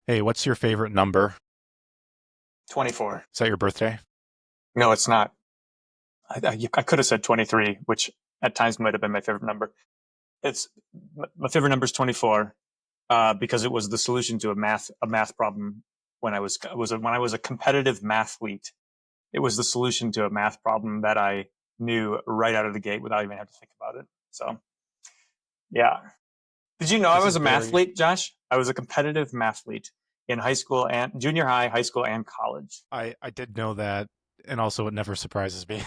Hey, what's your favorite number? 24. Is that your birthday? No, it's not. I could have said 23, which at times might have been my favorite number. It's my favorite number is 24 because it was the solution to a math problem when I was a competitive mathlete. It was the solution to a math problem that I knew right out of the gate without even having to think about it. So yeah. Did you know I This was is a very, mathlete, Josh? I was a competitive mathlete in high school and junior high, high school, and college. I did know that, and also it never surprises me.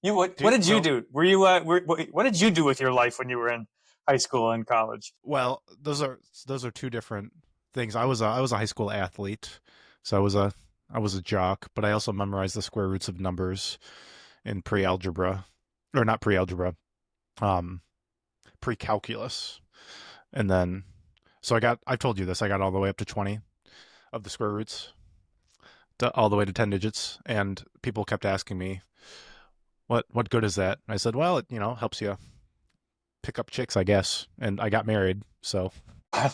What did you So, do? Were you what did you do with your life when you were in high school and college? well, those are two different things. I was a high school athlete, so I was a jock, but I also memorized the square roots of numbers in pre-algebra, or not pre-algebra, um, pre-calculus, and then I've told you this. I got all the way up to 20 of the square roots, all the way to 10 digits, and people kept asking me, what good is that? And I said, well, it helps you pick up chicks, I guess. And I got married, so How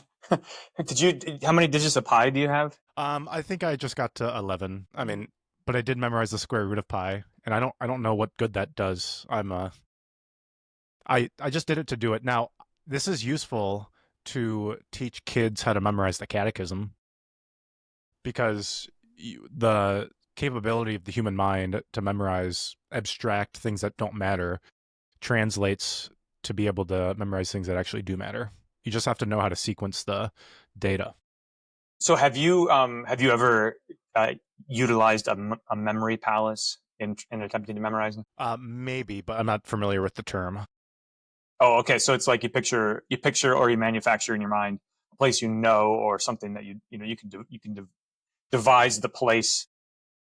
many digits of pi do you have? I think I just got to 11. I mean, but I did memorize the square root of pi, and I don't know what good that does. I just did it to do it. Now, this is useful to teach kids how to memorize the catechism because the capability of the human mind to memorize abstract things that don't matter translates to be able to memorize things that actually do matter. You just have to know how to sequence the data. So have you ever uh, utilized a memory palace in attempting to memorize them? Maybe, but I'm not familiar with the term. Oh, okay. So it's like you picture or you manufacture in your mind a place you know or something that you can devise the place.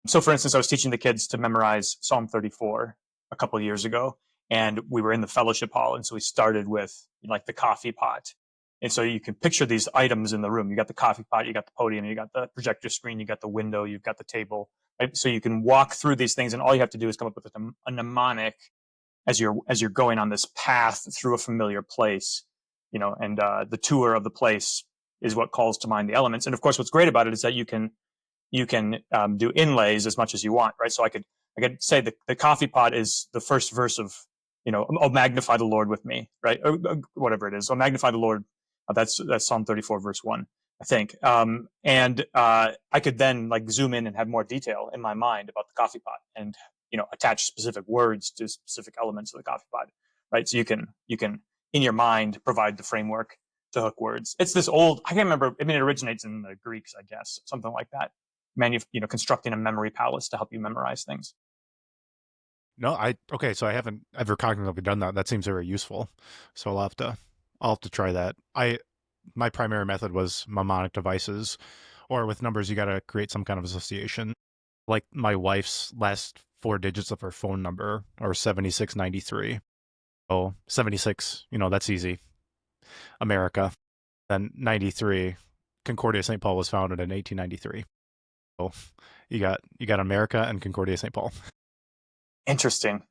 So for instance, I was teaching the kids to memorize Psalm 34 a couple of years ago, and we were in the fellowship hall, and so we started with like the coffee pot. And so you can picture these items in the room. You got the coffee pot, you got the podium, you got the projector screen, you got the window, you've got the table. Right? So you can walk through these things, and all you have to do is come up with a mnemonic as you're going on this path through a familiar place. And the tour of the place is what calls to mind the elements. And of course, what's great about it is that you can do inlays as much as you want, right? So I could say the coffee pot is the first verse of, oh, magnify the Lord with me, right? Or whatever it is. Oh, magnify the Lord. That's Psalm 34 verse 1, I think. And I could then like zoom in and have more detail in my mind about the coffee pot and attach specific words to specific elements of the coffee pot, right? So you can in your mind provide the framework to hook words. It's this old, I can't remember. I mean, it originates in the Greeks, I guess, something like that. Constructing a memory palace to help you memorize things. No, okay, so I haven't ever cognitively done that. That seems very useful. So I'll have to try that. My primary method was mnemonic devices, or with numbers, you got to create some kind of association. Like my wife's last four digits of her phone number are 7693. Oh, 76, that's easy. America. Then 93, Concordia St. Paul was founded in 1893. So you got America and Concordia St. Paul. Interesting.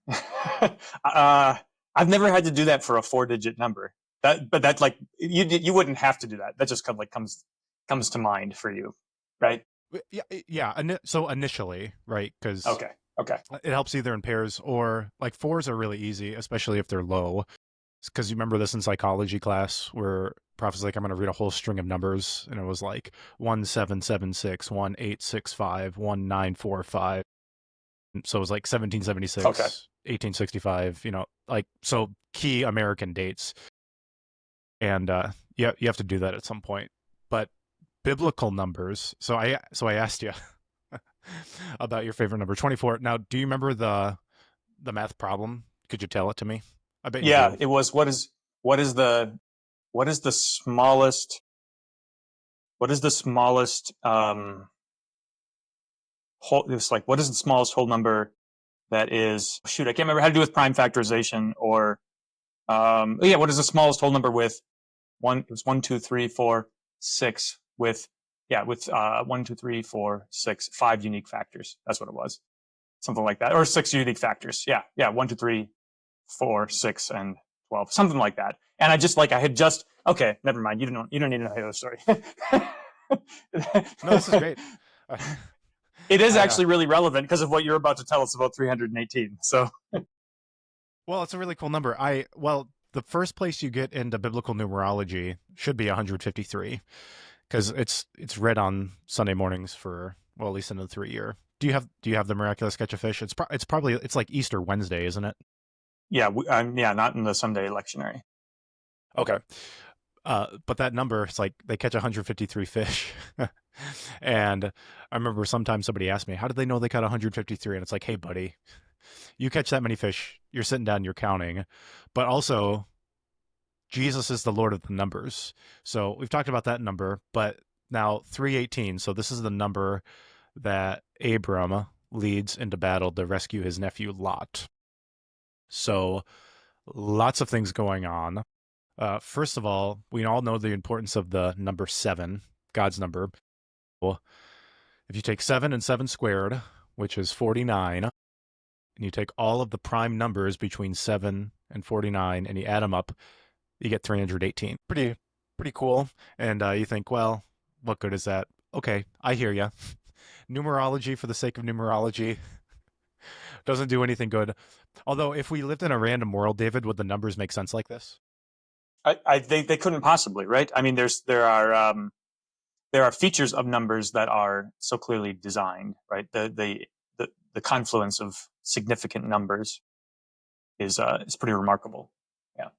I've never had to do that for a four-digit number. But that like you wouldn't have to do that. That just comes to mind for you, right? Yeah, yeah. So initially, right? Because Okay. Okay. it helps either in pairs or like fours are really easy, especially if they're low. Because you remember this in psychology class where prof is like, I'm going to read a whole string of numbers, and it was like 1776, 1865, 1945. So it was like Okay. 1776, 1865. Like so key American dates, and yeah, you have to do that at some point. But biblical numbers. So I asked you about your favorite number, 24. Now, do you remember the math problem? Could you tell it to me? I bet you Yeah, do. it was what is the smallest whole it's like what is the smallest whole number that is shoot, I can't remember how to do with prime factorization or yeah, what is the smallest whole number with one it was 1 2 3 4 6 with yeah with 1 2 3 4 6 5 unique factors. That's what it was. Something like that. Or six unique factors. Yeah. Yeah. 1 2 3 4 6 and 12. Something like that. And I had just Okay, never mind. You don't need to know the story. No, this is great. It is I actually really relevant because of what you're about to tell us about 318. So, Well, it's a really cool number. The first place you get into biblical numerology should be 153 because it's read on Sunday mornings for, well, at least into the 3 year. Do you have the miraculous catch of fish? It's probably it's like Easter Wednesday, isn't it? yeah, yeah, not in the Sunday lectionary. Okay. But that number, it's like they catch 153 fish. And I remember sometimes somebody asked me, how did they know they caught 153? And it's like, hey, buddy, you catch that many fish, you're sitting down, you're counting. But also, Jesus is the Lord of the numbers. So we've talked about that number, but now 318. So this is the number that Abram leads into battle to rescue his nephew Lot. So lots of things going on. First of all, we all know the importance of the number 7, God's number. Well, if you take 7 and 7 squared, which is 49, and you take all of the prime numbers between 7 and 49 and you add them up, you get 318. Pretty cool. And you think, well, what good is that? Okay, I hear you. Numerology for the sake of numerology doesn't do anything good. Although, if we lived in a random world, David, would the numbers make sense like this? I think they couldn't possibly, right? I mean, there are features of numbers that are so clearly designed, right? The confluence of significant numbers is pretty remarkable. Yeah.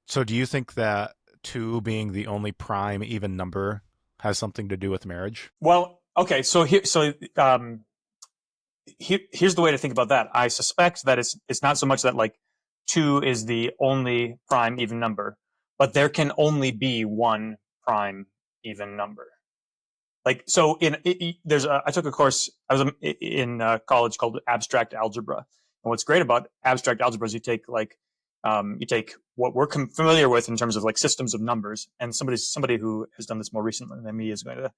So, do you think that 2 being the only prime even number has something to do with marriage? Well, okay. Here's the way to think about that. I suspect that it's not so much that like 2 is the only prime even number, but there can only be one prime even number. Like so, I took a course. I was in college called abstract algebra, and what's great about abstract algebra is you take what we're familiar with in terms of like systems of numbers, and somebody who has done this more recently than me is going to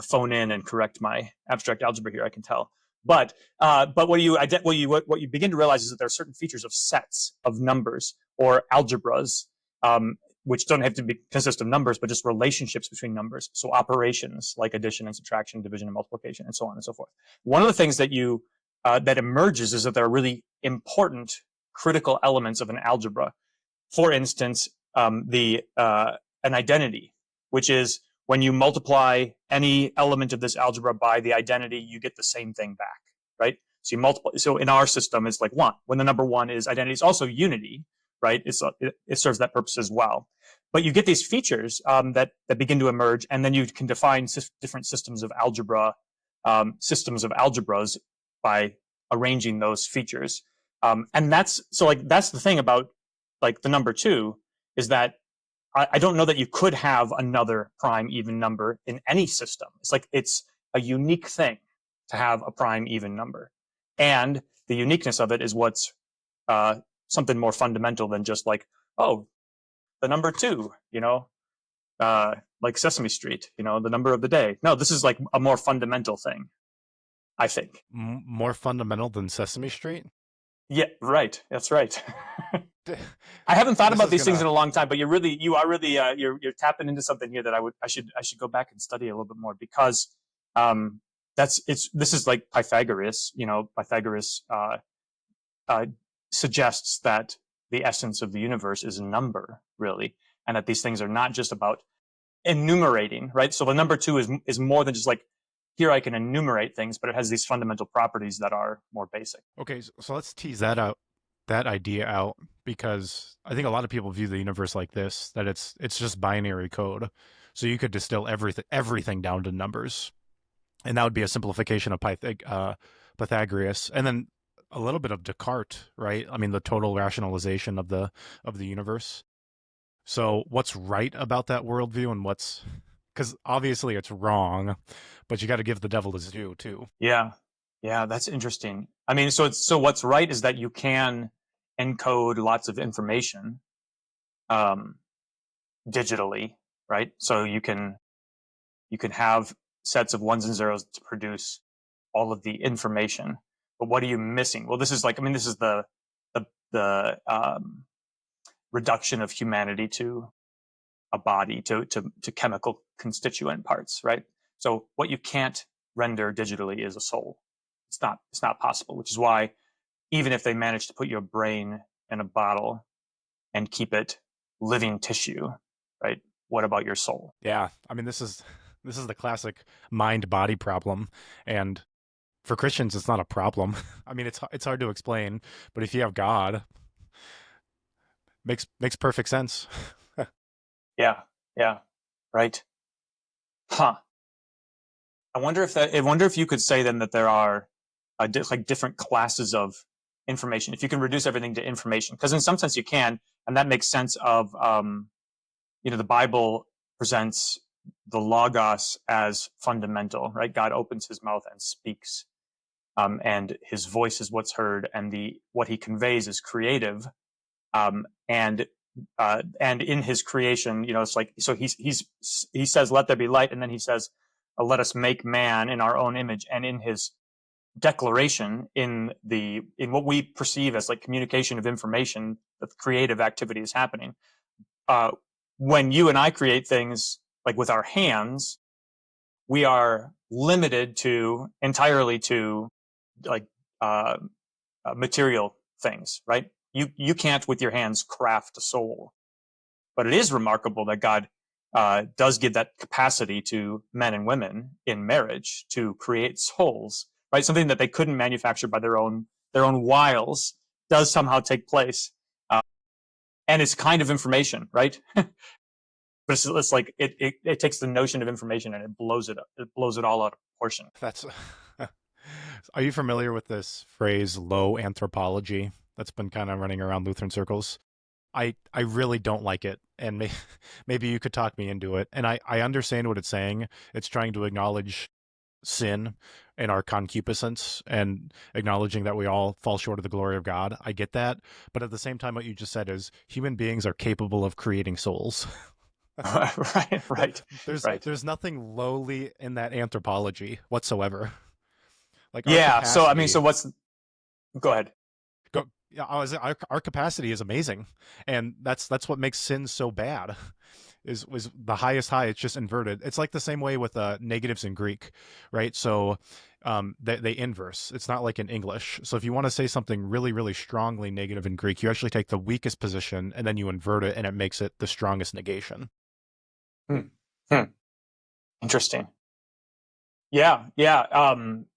phone in and correct my abstract algebra here. I can tell. But what you begin to realize is that there are certain features of sets of numbers or algebras, which don't have to consist of numbers, but just relationships between numbers. So operations like addition and subtraction, division and multiplication, and so on and so forth. One of the things that emerges is that there are really important critical elements of an algebra. For instance, an identity, which is when you multiply any element of this algebra by the identity, you get the same thing back, right? So you multiply. So in our system, it's like 1. When the number 1 is identity, it's also unity, right? It serves that purpose as well. But you get these features that begin to emerge, and then you can define different systems of algebra, systems of algebras by arranging those features. And that's the thing about like the number 2 is that I don't know that you could have another prime even number in any system. It's a unique thing to have a prime even number. And the uniqueness of it is what's something more fundamental than just like, oh, the number 2, like Sesame Street, the number of the day. No, this is like a more fundamental thing, I think. More fundamental than Sesame Street? Yeah, right. That's right. I haven't thought about these things in a long time, but you are really you're tapping into something here that I should go back and study a little bit more because this is like Pythagoras. Pythagoras suggests that the essence of the universe is a number, really, and that these things are not just about enumerating, right? So the number 2 is more than just like, here I can enumerate things, but it has these fundamental properties that are more basic. Okay, so let's tease that idea out, because I think a lot of people view the universe like this, that it's just binary code. So you could distill everything down to numbers. And that would be a simplification of Pythagoras. And then a little bit of Descartes, right? I mean, the total rationalization of the universe. So what's right about that worldview, and because obviously it's wrong, but you got to give the devil his due too. Yeah, that's interesting. I mean, so what's right is that you can encode lots of information digitally, right? So you can have sets of ones and zeros to produce all of the information. But what are you missing? Well, this is the reduction of humanity to a body to chemical constituent parts, right? So what you can't render digitally is a soul. It's not possible, which is why even if they manage to put your brain in a bottle and keep it living tissue, right? What about your soul? Yeah, I mean, this is the classic mind body problem, and for Christians, it's not a problem. I mean, it's hard to explain, but if you have God, makes perfect sense. Yeah, yeah, right. Huh. I wonder if you could say then that there are like different classes of information. If you can reduce everything to information, because in some sense you can, and that makes sense of the Bible presents the logos as fundamental, right? God opens his mouth and speaks, and his voice is what's heard, and the what he conveys is creative, and in his creation, it's like, so he says, "Let there be light," and then he says, "Let us make man in our own image," and in his declaration, in what we perceive as like communication of information, the creative activity is happening. When you and I create things like with our hands, we are limited entirely to like material things, right? You can't with your hands craft a soul, but it is remarkable that God does give that capacity to men and women in marriage to create souls, right? Something that they couldn't manufacture by their own wiles does somehow take place, and it's kind of information, right? But it's like it takes the notion of information and it blows it up. It blows it all out of proportion. That's. Are you familiar with this phrase "low anthropology" that's been kind of running around Lutheran circles? I really don't like it, and maybe you could talk me into it. And I understand what it's saying. It's trying to acknowledge sin and our concupiscence and acknowledging that we all fall short of the glory of God. I get that. But at the same time, what you just said is human beings are capable of creating souls. Right. There's nothing lowly in that anthropology whatsoever. Like our Yeah. So I mean, capacity. go ahead. Go, yeah, our capacity is amazing, and that's what makes sin so bad. Was the highest high? It's just inverted. It's like the same way with negatives in Greek, right? So they inverse. It's not like in English. So if you want to say something really, really strongly negative in Greek, you actually take the weakest position and then you invert it, and it makes it the strongest negation. Hmm. Hmm. Interesting. Yeah, yeah.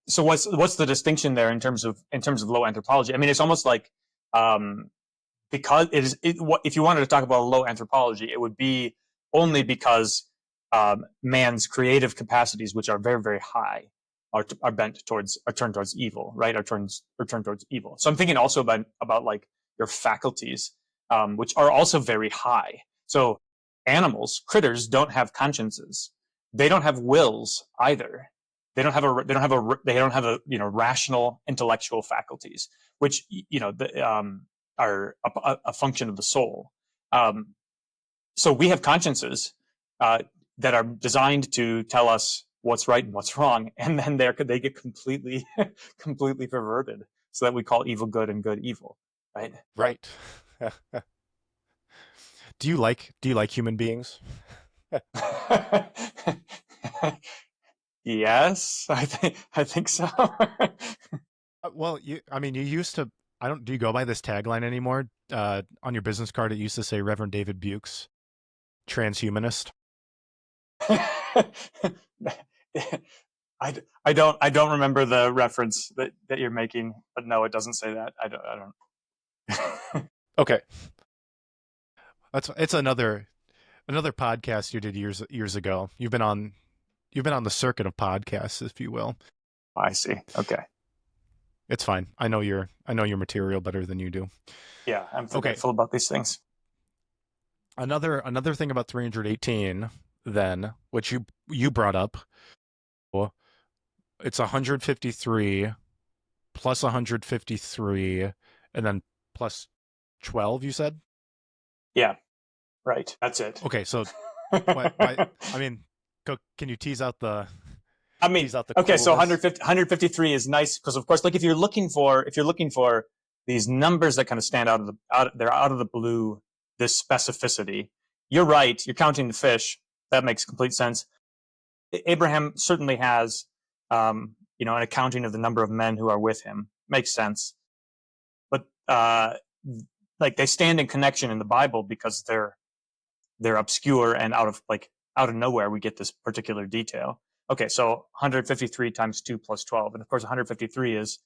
So what's the distinction there in terms of low anthropology? I mean, it's almost like because if you wanted to talk about low anthropology, it would be only because man's creative capacities, which are very, very high, are turned towards evil, right? Are turned towards evil. So I'm thinking also about like your faculties, which are also very high. So animals, critters, don't have consciences. They don't have wills either. They don't have a rational intellectual faculties, which are a function of the soul. So we have consciences that are designed to tell us what's right and what's wrong, and then they get completely completely perverted, so that we call evil good and good evil, right? Right. Do you like human beings? Yes, I think so. Well, I mean, you used to. I don't. Do you go by this tagline anymore? On your business card, it used to say Reverend David Buchs, transhumanist. I don't remember the reference that you're making, but no, it doesn't say that. I don't. Okay, it's another podcast you did years ago. You've been on the circuit of podcasts, if you will. I see. Okay. It's fine. I know your material better than you do. Yeah, I'm forgetful about these things. Another thing about 318, then, which you brought up, it's 153 plus 153 and then plus 12. You said. Yeah. Right. That's it. Okay, so I mean, can you tease out the? I mean, okay, so 153 is nice because, of course, like if you're looking for these numbers that kind of stand out of the blue, this specificity, you're right. You're counting the fish. That makes complete sense. Abraham certainly has, an accounting of the number of men who are with him. Makes sense. But like they stand in connection in the Bible because they're obscure and out of nowhere we get this particular detail. Okay, so 153 times 2 plus 12, and of course 153 is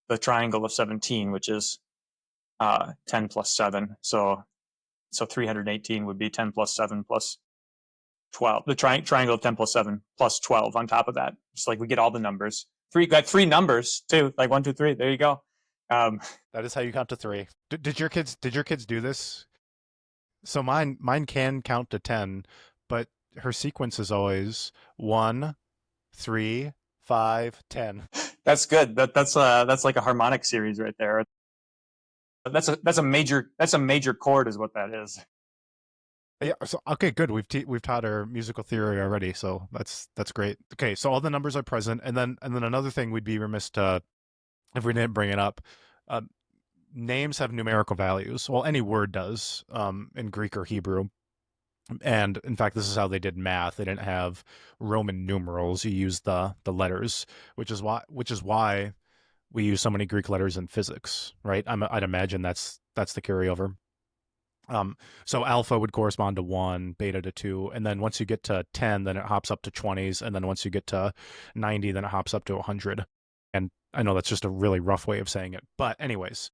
the triangle of 17, which is 10 plus 7. So 318 would be 10 plus 7 plus 12. The triangle of 10 plus 7 plus 12 on top of that. It's like we get all the numbers. Got three numbers too, like 1, 2, 3. There you go. That is how you count to 3. Did your kids do this? So mine can count to 10, but her sequence is always 1, 3, 5, 10. That's good. That's like a harmonic series right there. That's a major chord is what that is. Yeah. So okay, good. We've taught our musical theory already, so that's great. Okay, so all the numbers are present, and then another thing we'd be remiss to if we didn't bring it up. Uh, Names have numerical values. Well, any word does in Greek or Hebrew. And in fact, this is how they did math. They didn't have Roman numerals. You used the letters, which is why we use so many Greek letters in physics, right? I'd imagine that's the carryover. So alpha would correspond to 1, beta to 2, and then once you get to 10, then it hops up to 20s, and then once you get to 90, then it hops up to 100. And I know that's just a really rough way of saying it, but anyways,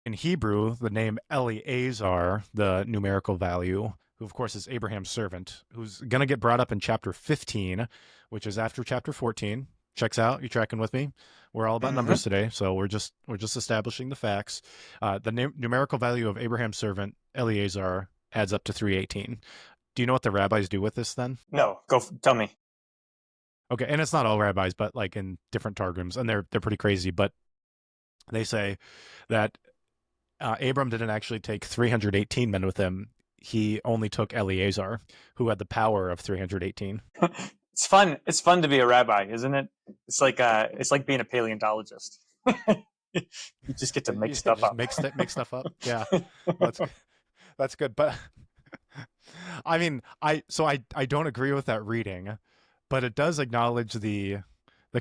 in Hebrew, the name Eleazar, the numerical value, who of course is Abraham's servant, who's going to get brought up in chapter 15, which is after chapter 14. Checks out. You tracking with me? We're all about numbers today, so we're just establishing the facts. The numerical value of Abraham's servant Eleazar adds up to 318. Do you know what the rabbis do with this then? No, tell me. Okay, and it's not all rabbis, but like in different targums, and they're pretty crazy. But they say that Abram didn't actually take 318 men with him. He only took Eleazar, who had the power of 318. It's fun. It's fun to be a rabbi, isn't it? It's like being a paleontologist. You just get to make stuff up. Make stuff up. Yeah, that's good. But I mean, I don't agree with that reading, but it does acknowledge the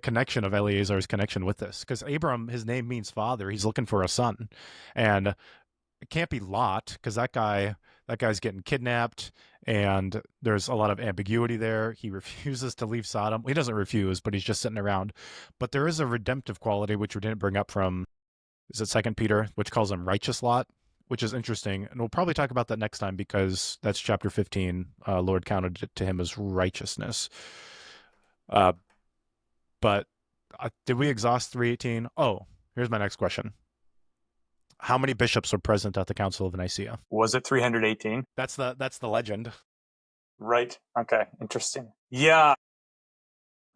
connection of Eleazar's connection with this, because Abram, his name means father. He's looking for a son, and it can't be Lot because that guy's getting kidnapped, and there's a lot of ambiguity there. He refuses to leave Sodom. He doesn't refuse, but he's just sitting around. But there is a redemptive quality which we didn't bring up from, is it 2 Peter, which calls him righteous Lot, which is interesting, and we'll probably talk about that next time because that's chapter 15. Lord counted it to him as righteousness. But did we exhaust 318? Oh, here's my next question. How many bishops were present at the Council of Nicaea? Was it 318? That's the legend. Right. Okay. Interesting. Yeah.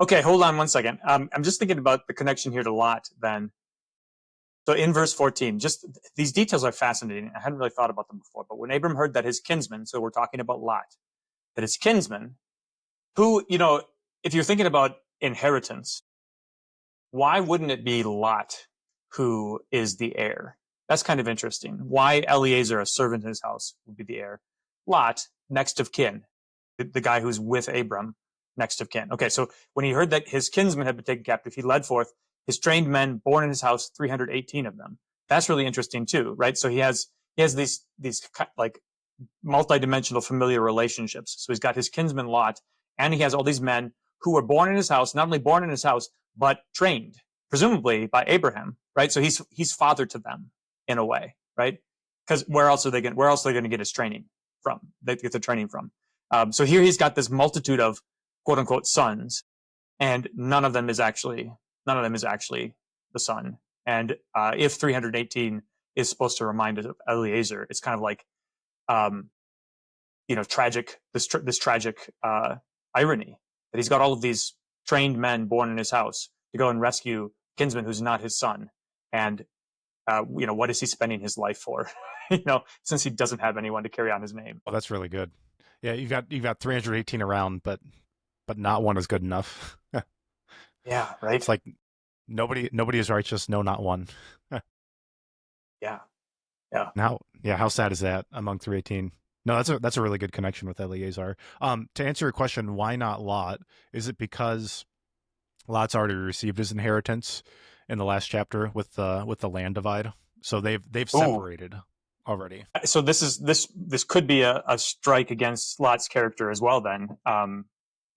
Okay. Hold on one second. I'm just thinking about the connection here to Lot then. So in verse 14, just these details are fascinating. I hadn't really thought about them before, but when Abram heard that his kinsman, so we're talking about Lot, that his kinsman, who, if you're thinking about inheritance, why wouldn't it be Lot who is the heir? That's kind of interesting. Why Eleazar, a servant in his house, would be the heir? Lot, next of kin, the guy who's with Abram, next of kin. Okay, so when he heard that his kinsman had been taken captive, he led forth his trained men, born in his house, 318 of them. That's really interesting too, right? So he has these like multidimensional familiar relationships. So he's got his kinsman Lot, and he has all these men who were born in his house, not only born in his house, but trained, presumably by Abraham, right? So he's father to them in a way, right? Because where else are they going to get his training from? They get the training from. So here he's got this multitude of quote unquote sons, and none of them is actually the son. And if 318 is supposed to remind us of Eleazar, it's kind of like tragic irony that he's got all of these trained men born in his house to go and rescue kinsman who's not his son, and what is he spending his life for? Since he doesn't have anyone to carry on his name. Well, that's really good. Yeah, you've got 318 around, but not one is good enough. Yeah, right. It's like nobody is righteous, no, not one. Yeah. Now, yeah, how sad is that among 318? No, that's a really good connection with Eleazar. To answer your question, why not Lot? Is it because Lot's already received his inheritance in the last chapter with the land divide? So they've Ooh, separated already. so this could be a strike against Lot's character as well. Then,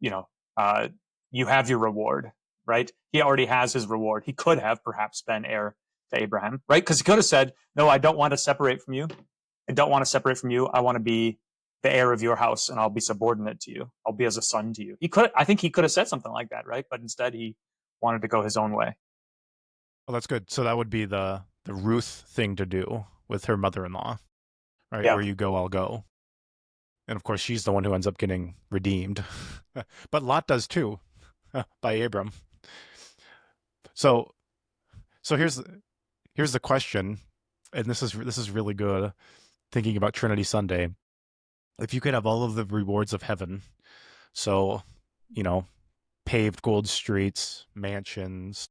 you know, uh, you have your reward, right? He already has his reward. He could have perhaps been heir to Abraham, right? Because he could have said, "No, I don't want to separate from you. I don't want to separate from you. I want to be the heir of your house, and I'll be subordinate to you. I'll be as a son to you." He could, I think, he could have said something like that, right? But instead, he wanted to go his own way. Well, that's good. So that would be the Ruth thing to do with her mother-in-law, right? Yeah. Where you go, I'll go. And of course, she's the one who ends up getting redeemed. But Lot does too, by Abram. So so here's the question, and this is really good. Thinking about Trinity Sunday, if you could have all of the rewards of heaven, so you know, paved gold streets, mansions.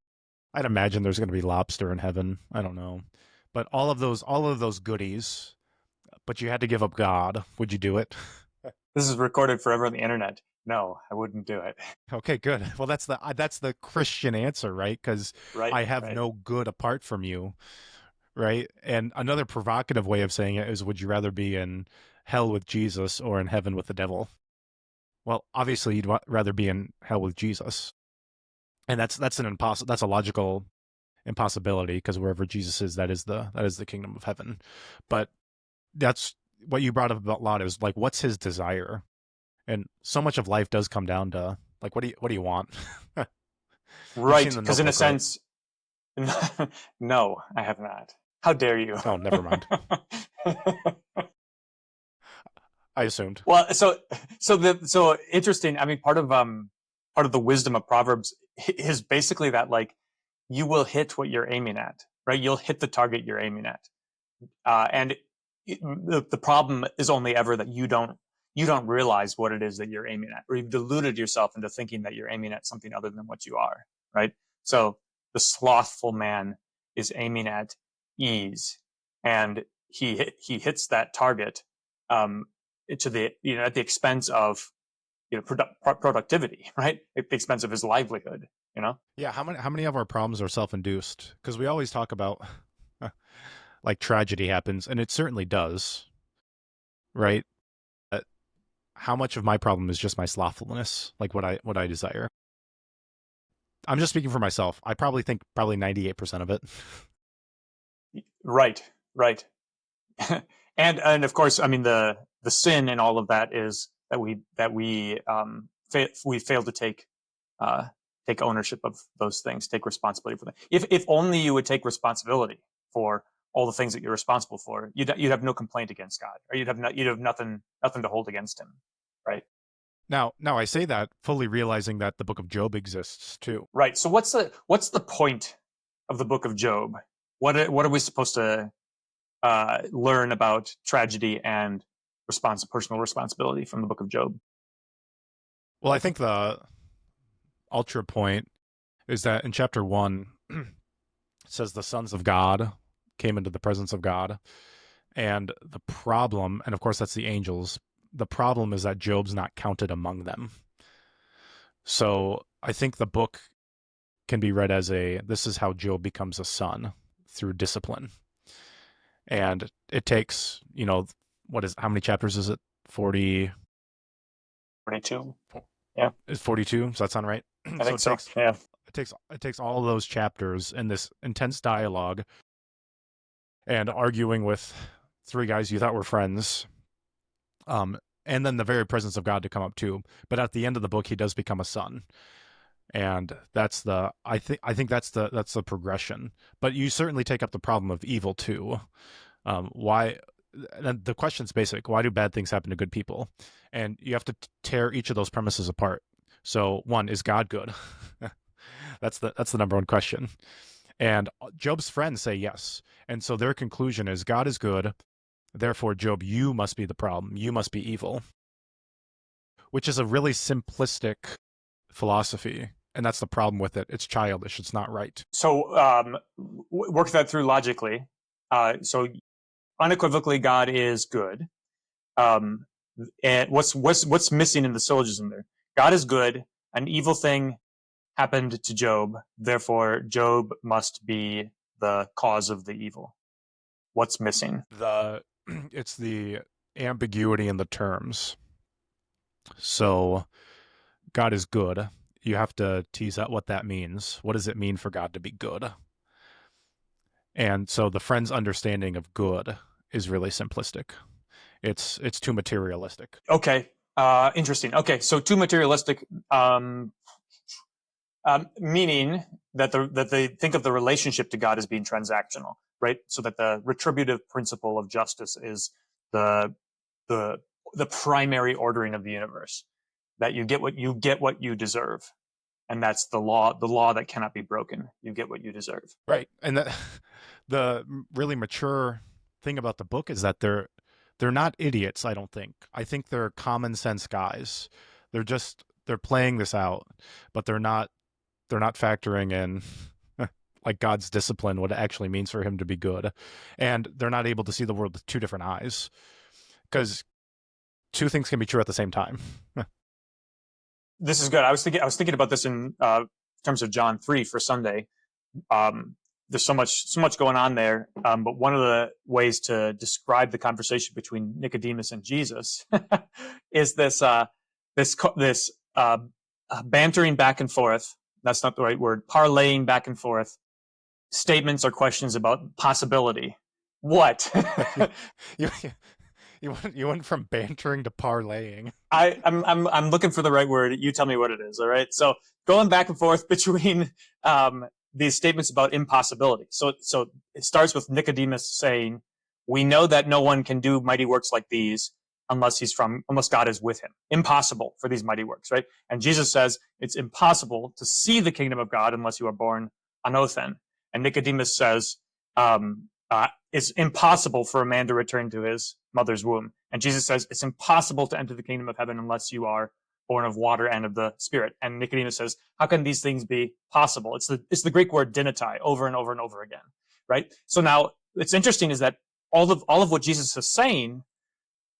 I'd imagine there's going to be lobster in heaven. I don't know, but all of those goodies. But you had to give up God. Would you do it? This is recorded forever on the internet. No, I wouldn't do it. Okay, good. Well, that's the Christian answer, right? Because Right, I have right. no good apart from you, right? And another provocative way of saying it is, would you rather be in hell with Jesus or in heaven with the devil? Well, obviously, you'd rather be in hell with Jesus, and that's a logical impossibility because wherever Jesus is, that is the kingdom of heaven. But that's what you brought up about Lot is like, what's his desire? And so much of life does come down to like, what do you want? You've seen Right, The because in a Notebook, right? sense, no, I have not. How dare you? Oh, never mind. I assumed. Well, so interesting. I mean, part of the wisdom of Proverbs is basically that like you will hit what you're aiming at, right? You'll hit the target you're aiming at, and the problem is only ever that you don't realize what it is that you're aiming at, or you've deluded yourself into thinking that you're aiming at something other than what you are, right? So the slothful man is aiming at ease, and he hits that target um, to the at the expense of productivity, right? At the expense of his livelihood, you know. Yeah, how many of our problems are self-induced? Because we always talk about like tragedy happens, and it certainly does, right? But how much of my problem is just my slothfulness, like what I desire? I'm just speaking for myself. I probably think probably 98% of it. Right, right. And of course, I mean the sin in all of that is that we fail to uh, take ownership of those things, take responsibility for them. If only you would take responsibility for all the things that you're responsible for, you'd have no complaint against God, or you'd have nothing to hold against Him, right? Now I say that fully realizing that the Book of Job exists too. Right. So what's the point of the Book of Job? What are we supposed to learn about tragedy and personal responsibility from the Book of Job? Well, I think the ultra point is that in chapter 1 it says the sons of God came into the presence of God. And the problem, and of course that's the angels, the problem is that Job's not counted among them. So I think the book can be read as this is how Job becomes a son through discipline. And it takes, how many chapters is it? 40, 42. Yeah, is 42? Does that sound right? I So think so. Yeah. it takes all of those chapters and this intense dialogue and arguing with three guys you thought were friends, and then the very presence of God to come up too. But at the end of the book, he does become a son, and I think that's the progression. But you certainly take up the problem of evil too. Why? And the question's basic: why do bad things happen to good people? And you have to tear each of those premises apart. So, one, is God good? That's the number one question. And Job's friends say yes. And so their conclusion is God is good. Therefore, Job, you must be the problem. You must be evil, which is a really simplistic philosophy. And that's the problem with it. It's childish. It's not right. So work that through logically. So unequivocally, God is good. And what's missing in the syllogism there? God is good. An evil thing happened to Job. Therefore, Job must be the cause of the evil. What's missing? It's the ambiguity in the terms. So God is good. You have to tease out what that means. What does it mean for God to be good? And so the friend's understanding of good is really simplistic. It's too materialistic. Okay, interesting. Okay, so too materialistic, meaning that they think of the relationship to God as being transactional, right? So that the retributive principle of justice is the the primary ordering of the universe. That you get what you deserve, and that's the law that cannot be broken. You get what you deserve. Right. And that the really mature thing about the book is that they're not idiots, I don't think. I think they're common sense guys. They're playing this out, but they're not factoring in like God's discipline, what it actually means for him to be good. And they're not able to see the world with two different eyes. Because two things can be true at the same time. This is good. I was thinking about this in terms of John 3 for Sunday. There's so much going on there. But one of the ways to describe the conversation between Nicodemus and Jesus is this bantering back and forth. That's not the right word. Parlaying back and forth statements or questions about possibility. What? you, you went from bantering to parlaying. I'm looking for the right word. You tell me what it is. All right. So going back and forth between these statements about impossibility. So it starts with Nicodemus saying, "We know that no one can do mighty works like these unless God is with him. Impossible for these mighty works, right?" And Jesus says it's impossible to see the kingdom of God unless you are born anothen. And Nicodemus says it's impossible for a man to return to his mother's womb. And Jesus says it's impossible to enter the kingdom of heaven unless you are born of water and of the Spirit. And Nicodemus says, how can these things be possible? It's the Greek word dinetai, over and over and over again, right? So now it's interesting is that all of what Jesus is saying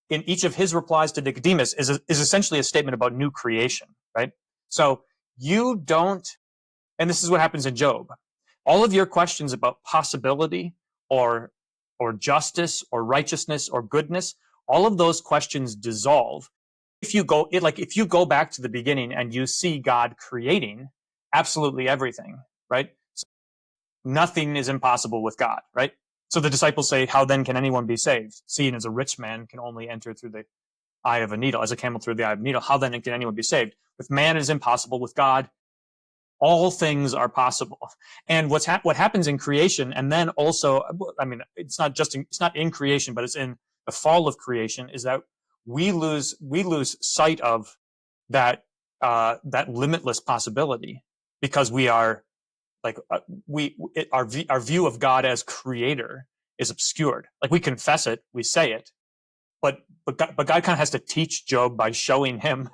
in each of his replies to Nicodemus is essentially a statement about new creation, right? So you don't, and this is what happens in Job. All of your questions about possibility or justice or righteousness or goodness, all of those questions dissolve if you go back to the beginning and you see God creating absolutely everything, right? So nothing is impossible with God, right? So the disciples say, how then can anyone be saved? Seeing as a rich man can only enter through the eye of a needle, as a camel through the eye of a needle, how then can anyone be saved? With man it is impossible, with God all things are possible. And what happens in creation, and then also, I mean, it's not in creation, but it's in the fall of creation, is that we lose sight of that limitless possibility because we are like our view of God as creator is obscured. Like we confess it, we say it, but God kind of has to teach Job by showing him.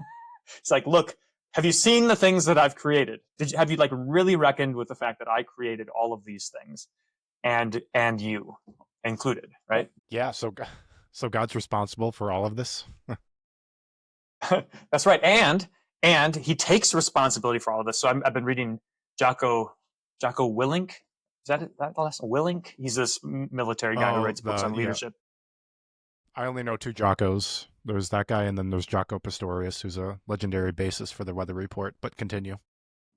It's like, look, have you seen the things that I've created? Have you like really reckoned with the fact that I created all of these things, and you included, right? Yeah. So God's responsible for all of this. That's right, and he takes responsibility for all of this. So I've been reading Jocko Willink. Is that the last Willink? He's this military guy who writes books on leadership. I only know two Jockos. There's that guy, and then there's Jocko Pastorius, who's a legendary bassist for the Weather Report. But continue.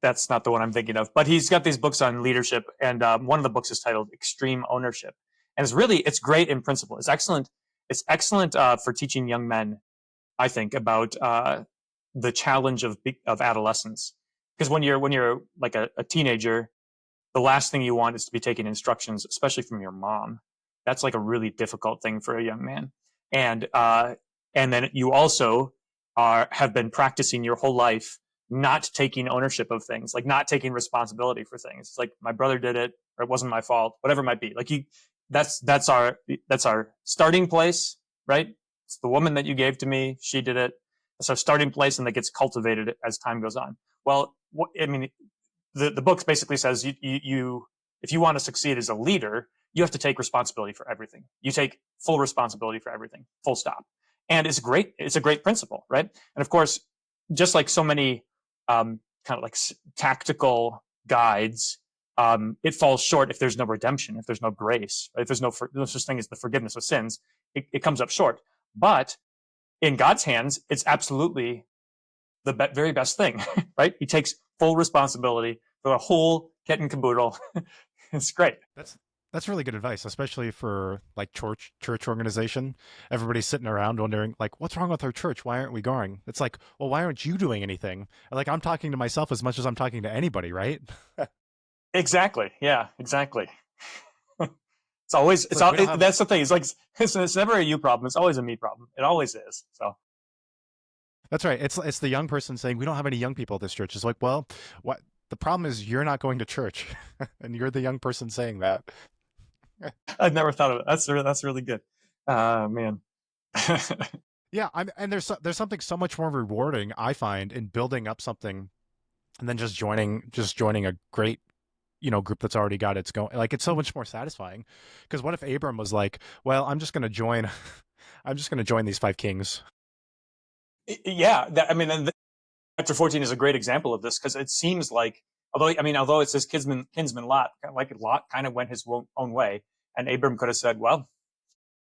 That's not the one I'm thinking of. But he's got these books on leadership, and one of the books is titled "Extreme Ownership," and it's great in principle. It's excellent. It's excellent for teaching young men, I think, about the challenge of adolescence. Because when you're like a teenager, the last thing you want is to be taking instructions, especially from your mom. That's like a really difficult thing for a young man. And then you also have been practicing your whole life not taking ownership of things, like not taking responsibility for things. It's like my brother did it, or it wasn't my fault, whatever it might be. Like that's our starting place, right? It's the woman that you gave to me, she did it. It's our starting place, and that gets cultivated as time goes on. Well, the book basically says you if you want to succeed as a leader, you have to take responsibility for everything. You take full responsibility for everything, full stop. and it's a great principle, right? And of course, just like so many kind of like tactical guides, it falls short if there's no redemption, if there's no grace, if there's no such thing as the forgiveness of sins. It comes up short. But in God's hands, it's absolutely the very best thing, right? He takes full responsibility for the whole kit and caboodle. It's great. That's really good advice, especially for like church organization. Everybody's sitting around wondering like, what's wrong with our church? Why aren't we going? It's like, well, why aren't you doing anything? Like I'm talking to myself as much as I'm talking to anybody, right? Exactly. Yeah, exactly. It's always that's the thing. It's like it's never a you problem. It's always a me problem. It always is. So that's right. It's the young person saying we don't have any young people at this church. It's like, well, what the problem is you're not going to church, and you're the young person saying that. I've never thought of it. That's really good. Man. Yeah, and there's something so much more rewarding I find in building up something, and then just joining a great group that's already got its going. Like it's so much more satisfying. Because what if Abram was like, well, I'm just going to join, I'm just going to join these five kings. Yeah, I mean, chapter 14 is a great example of this because it seems like, although it's his kinsman Lot, like Lot kind of went his own way, and Abram could have said, well,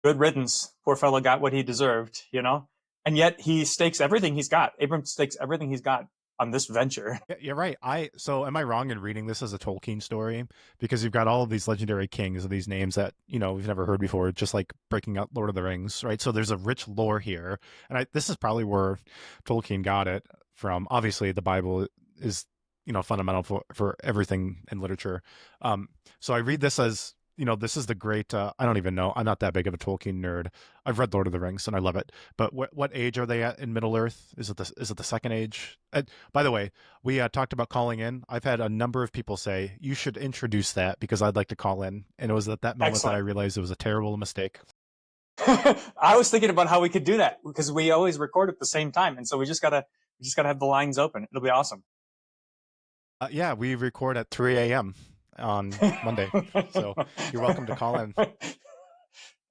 good riddance. Poor fellow got what he deserved, and yet he stakes everything he's got. Abram stakes everything he's got on this venture. Yeah, you're right. So am I wrong in reading this as a Tolkien story? Because you've got all of these legendary kings of these names that we've never heard before, just like breaking out Lord of the Rings, right? So there's a rich lore here, and this is probably where Tolkien got it from. Obviously, the Bible is fundamental for everything in literature. So I read this as this is the great. I don't even know. I'm not that big of a Tolkien nerd. I've read Lord of the Rings and I love it. But what age are they at in Middle Earth? Is it the second age? By the way, we talked about calling in. I've had a number of people say you should introduce that because I'd like to call in, and it was at that moment Excellent. that I realized it was a terrible mistake. I was thinking about how we could do that because we always record at the same time, and so we just gotta have the lines open. It'll be awesome. Yeah, we record at 3 a.m. on Monday, so you're welcome to call in.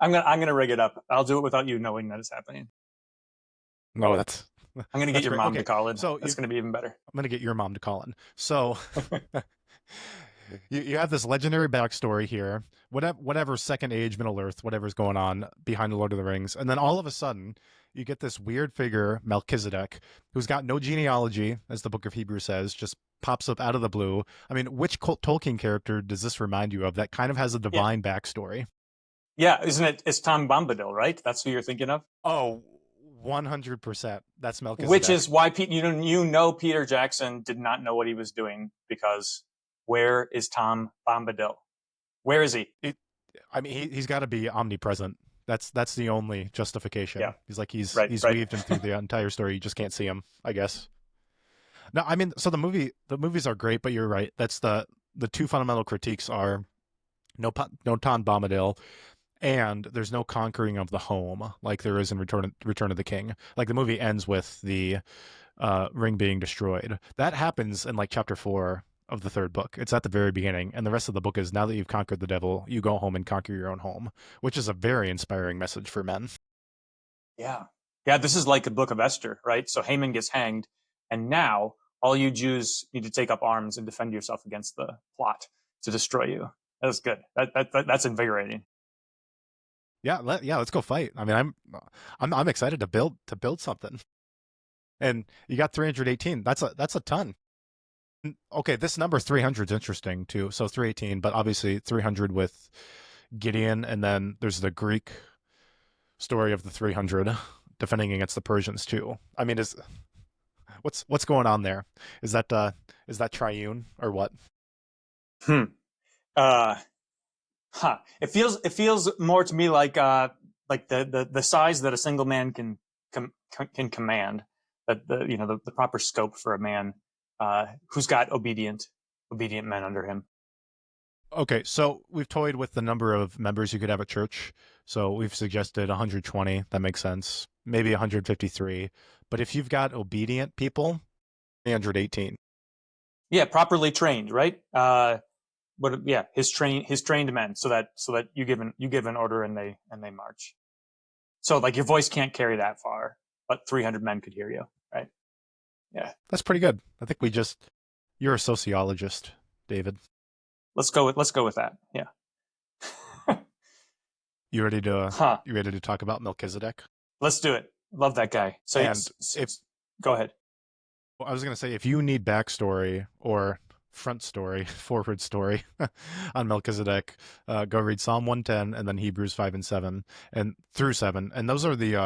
I'm gonna rig it up. I'll do it without you knowing that it's happening. No, that's. I'm gonna get your mom to call in. So it's gonna be even better. I'm gonna get your mom to call in. So you have this legendary backstory here. Whatever second age Middle Earth, whatever's going on behind the Lord of the Rings, and then all of a sudden you get this weird figure Melchizedek, who's got no genealogy, as the Book of Hebrews says, just pops up out of the blue. I mean, which Tolkien character does this remind you of that kind of has a divine backstory? Yeah, isn't it? It's Tom Bombadil, right? That's who you're thinking of. Oh, 100%. That's Melchizedek. Which is why Peter Jackson did not know what he was doing, because where is Tom Bombadil? Where is he? He's got to be omnipresent. That's the only justification. Yeah. He's like he's weaved him through the entire story. You just can't see him, I guess. No, I mean, so the movies are great, but you're right. That's the two fundamental critiques are no Tom Bombadil, and there's no conquering of the home like there is in Return of the King. Like the movie ends with the ring being destroyed. That happens in like chapter 4 of the third book. It's at the very beginning, and the rest of the book is now that you've conquered the devil, you go home and conquer your own home, which is a very inspiring message for men. Yeah. This is like the Book of Esther, right? So Haman gets hanged, and now all you Jews need to take up arms and defend yourself against the plot to destroy you. That's good. That's invigorating. Yeah, let's go fight. I mean, I'm excited to build something. And you got 318. That's a ton. Okay, this number 300 is interesting too. So 318, but obviously 300 with Gideon, and then there's the Greek story of the 300 defending against the Persians too. I mean, what's going on there? Is that triune or what? It feels more to me like the size that a single man can command, that the proper scope for a man who's got obedient men under him. Okay, so we've toyed with the number of members you could have at church. So we've suggested 120. That makes sense. Maybe 153. But if you've got obedient people, 318. Yeah, properly trained, right? His trained men, so that you give an order and they march. So like your voice can't carry that far, but 300 men could hear you, right? Yeah. That's pretty good. I think you're a sociologist, David. Let's go with that. Yeah. You ready to Huh. you ready to talk about Melchizedek? Let's do it. Love that guy. So And if go ahead. I was going to say, if you need backstory or front story, forward story on Melchizedek, go read Psalm 110 and then Hebrews 5 and 7 and through 7. And those are the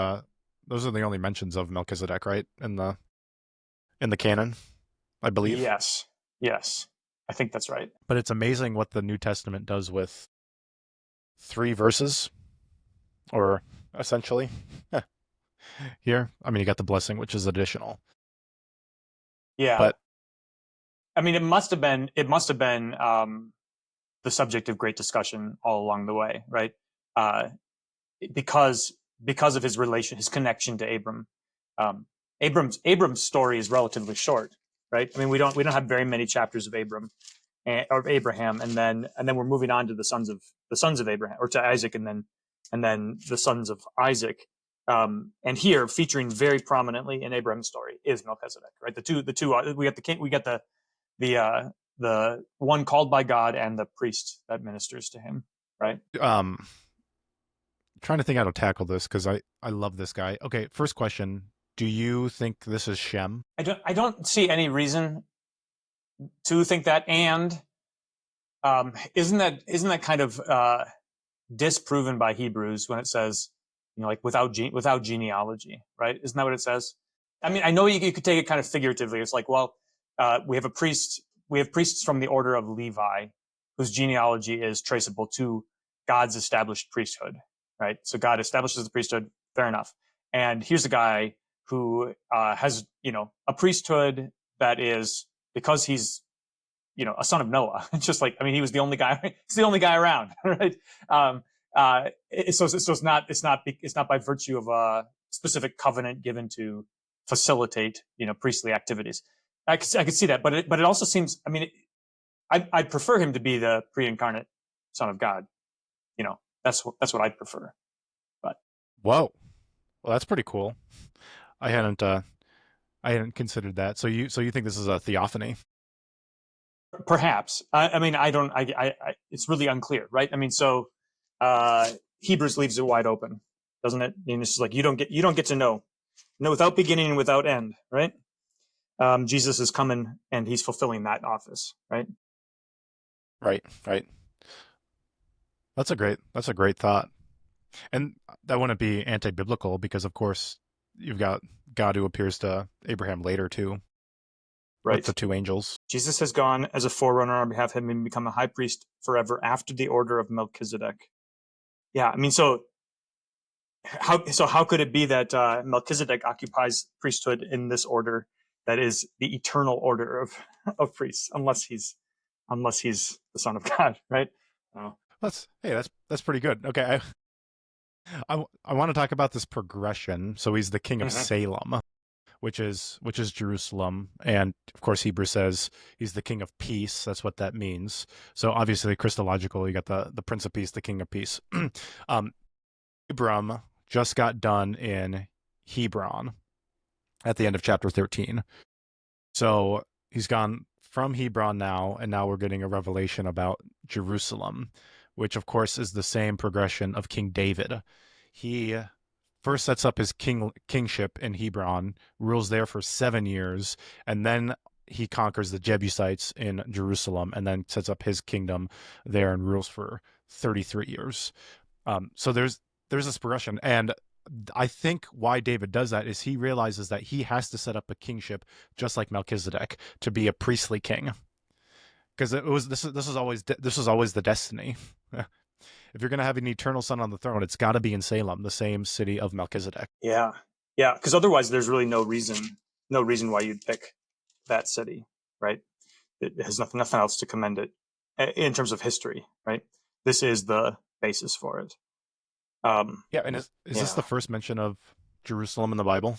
only mentions of Melchizedek, right? In the canon, I believe. Yes. Yes. I think that's right. But it's amazing what the New Testament does with 3 verses, or essentially here. I mean, you got the blessing, which is additional. Yeah. But I mean, it must have been the subject of great discussion all along the way, right? Uh, because of his connection to Abram. Abram's story is relatively short, right? I mean, we don't have very many chapters of Abraham, and then we're moving on to the sons of Abraham, or to Isaac, and then the sons of Isaac. And here, featuring very prominently in Abraham's story, is Melchizedek, right? The two we got the king, we got the one called by God, and the priest that ministers to him, right? trying to think how to tackle this because I love this guy. Okay, first question: do you think this is Shem? I don't see any reason to think that, and isn't that kind of disproven by Hebrews when it says, like without genealogy, right? Isn't that what it says? I mean, I know you could take it kind of figuratively. It's like, well, we have priests from the order of Levi, whose genealogy is traceable to God's established priesthood, right? So God establishes the priesthood, fair enough. And here's a guy who has, a priesthood that is, because he's, a son of Noah. Just like, I mean, he was the only guy. He's the only guy around, right? So it's not by virtue of a specific covenant given to facilitate, priestly activities. I could see that, but it also seems. I mean, I'd prefer him to be the pre-incarnate Son of God. That's what I'd prefer. But Whoa, well, that's pretty cool. I hadn't considered that. So you think this is a theophany? perhaps, I mean, I don't. It's really unclear, right? I mean, so Hebrews leaves it wide open, doesn't it? And it's like you don't get to know without beginning and without end, right? Jesus is coming and he's fulfilling that office, right? Right, right. That's a great thought. And that wouldn't be anti-biblical because, of course, you've got God who appears to Abraham later too, with Right. the 2 angels. Jesus has gone as a forerunner on behalf of him and become a high priest forever after the order of Melchizedek. Yeah, I mean, so how could it be that Melchizedek occupies priesthood in this order that is the eternal order of priests, unless he's the Son of God, right? Oh. That's pretty good. Okay, I want to talk about this progression. So he's the king of Mm-hmm. Salem, which is Jerusalem, and of course Hebrew says he's the king of peace. That's what that means. So obviously Christological, you got the Prince of Peace, the King of Peace. Abram just got done in Hebron at the end of chapter 13. So he's gone from Hebron now, and now we're getting a revelation about Jerusalem, which of course is the same progression of King David. He first sets up his kingship in Hebron, rules there for 7 years, and then he conquers the Jebusites in Jerusalem, and then sets up his kingdom there and rules for 33 years. So there's this progression, and I think why David does that is he realizes that he has to set up a kingship just like Melchizedek to be a priestly king, because this is always the destiny. If you're going to have an eternal son on the throne, it's got to be in Salem, the same city of Melchizedek. Yeah, because otherwise there's really no reason why you'd pick that city, right? It has nothing else to commend it in terms of history, right? This is the basis for it. Yeah, and is this the first mention of Jerusalem in the Bible?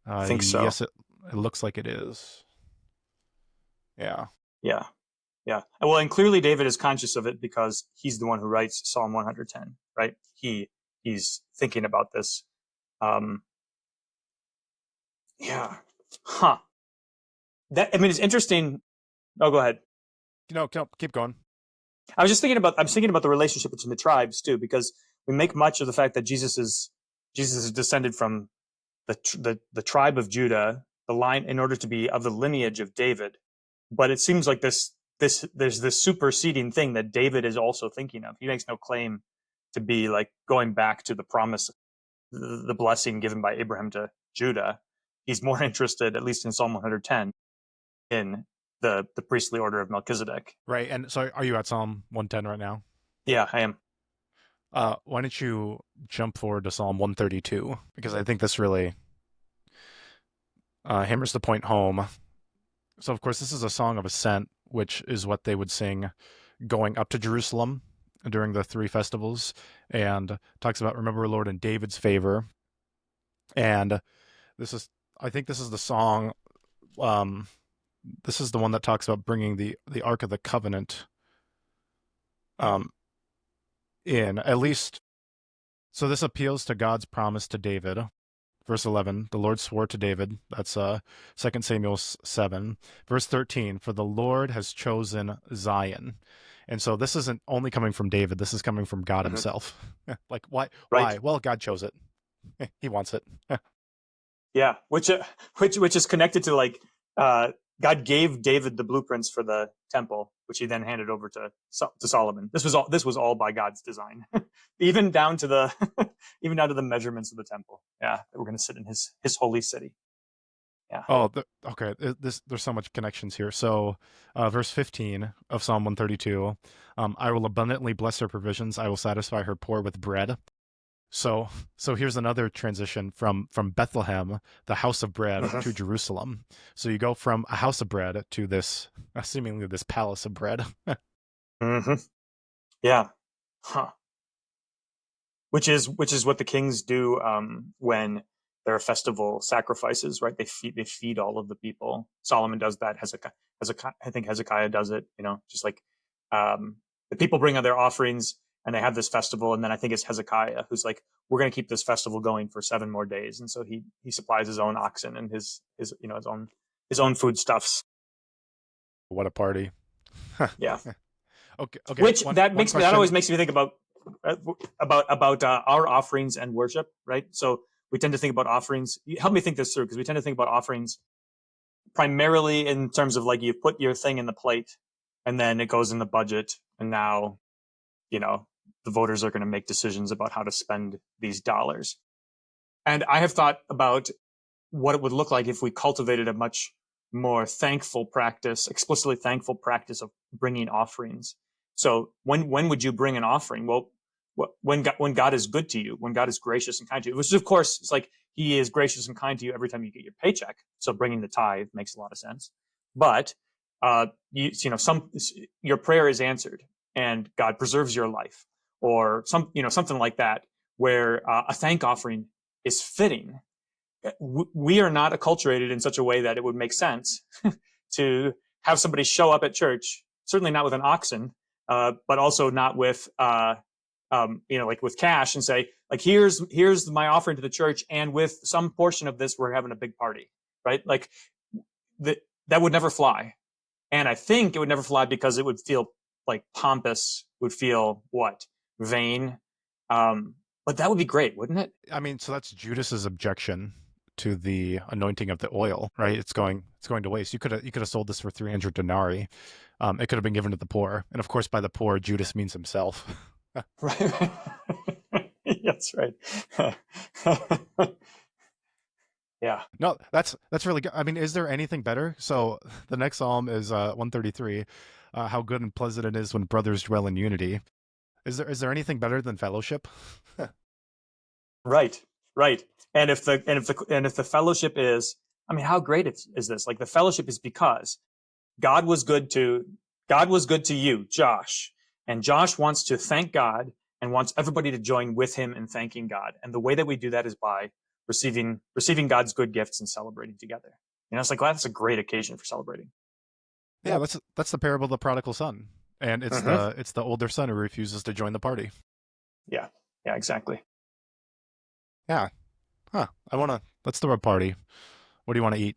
I think so. Yes, it looks like it is. Yeah. Well, and clearly David is conscious of it because he's the one who writes Psalm 110, right? He he's thinking about this. Um, yeah, huh? It's interesting. Oh, go ahead. Keep going. I'm thinking about the relationship between the tribes too, because we make much of the fact that Jesus is descended from the tribe of Judah, the line in order to be of the lineage of David. But it seems like there's this superseding thing that David is also thinking of. He makes no claim to be like going back to the promise, the blessing given by Abraham to Judah. He's more interested, at least in Psalm 110, in the priestly order of Melchizedek. Right. And so are you at Psalm 110 right now? Yeah, I am. Why don't you jump forward to Psalm 132? Because I think this really hammers the point home. So, of course, this is a song of ascent, which is what they would sing going up to Jerusalem during the three festivals, and talks about remember, Lord, in David's favor. And I think this is the song. Um, this is the one that talks about bringing the Ark of the Covenant um, in, at least. So this appeals to God's promise to David. Verse 11, the Lord swore to David. That's 2 Samuel 7. Verse 13, for the Lord has chosen Zion. And so this isn't only coming from David. This is coming from God himself. Like, why? Right. Why? Well, God chose it. He wants it. Yeah, which is connected to like God gave David the blueprints for the temple, which he then handed over to Solomon. This was all by God's design, even down to the even down to the measurements of the temple. Yeah, that we're going to sit in his holy city. Yeah. Oh, okay. There's so much connections here. So, verse 15 of Psalm 132, I will abundantly bless her provisions. I will satisfy her poor with bread. So here's another transition from Bethlehem, the house of bread, to Jerusalem. So you go from a house of bread to this seemingly this palace of bread. Yeah. Huh. Which is what the kings do when there are festival sacrifices, right? They feed all of the people. Solomon does that. Hezekiah, I think Hezekiah does it. Just like the people bring out their offerings and they have this festival, and then I think it's Hezekiah who's like, we're going to keep this festival going for 7 more days, and so he supplies his own oxen and his own foodstuffs. What a party! Yeah. Okay. Which One question. always makes me think about our offerings and worship, right? So we tend to think about offerings. Help me think this through, because we tend to think about offerings primarily in terms of like you put your thing in the plate and then it goes in the budget, and now the voters are going to make decisions about how to spend these dollars. And I have thought about what it would look like if we cultivated a much more explicitly thankful practice of bringing offerings. So when would you bring an offering? Well, when God is good to you, when God is gracious and kind to you, which of course it's like he is gracious and kind to you every time you get your paycheck. So bringing the tithe makes a lot of sense. But your prayer is answered and God preserves your life, or something like that, where a thank offering is fitting. We are not acculturated in such a way that it would make sense to have somebody show up at church, certainly not with an oxen, but also not with like with cash, and say like, here's my offering to the church, and with some portion of this we're having a big party, right? Like that would never fly. And I think it would never fly because it would feel like pompous, would feel vain. But that would be great, wouldn't it? I mean, so that's Judas's objection to the anointing of the oil, right? It's going to waste. You could have sold this for 300 denarii. It could have been given to the poor, and of course, by the poor, Judas means himself. Right. That's right. Yeah. No, that's really good. I mean, is there anything better? So the next psalm is 133. How good and pleasant it is when brothers dwell in unity. Is there anything better than fellowship? Right. And if the fellowship is, I mean, how great is this? Like, the fellowship is because God was good to you, Josh, and Josh wants to thank God and wants everybody to join with him in thanking God. And the way that we do that is by receiving God's good gifts and celebrating together. It's like, well, that's a great occasion for celebrating. Yeah, that's the parable of the prodigal son, and it's the older son who refuses to join the party. Yeah, exactly. Yeah. Huh. Let's throw a party. What do you want to eat?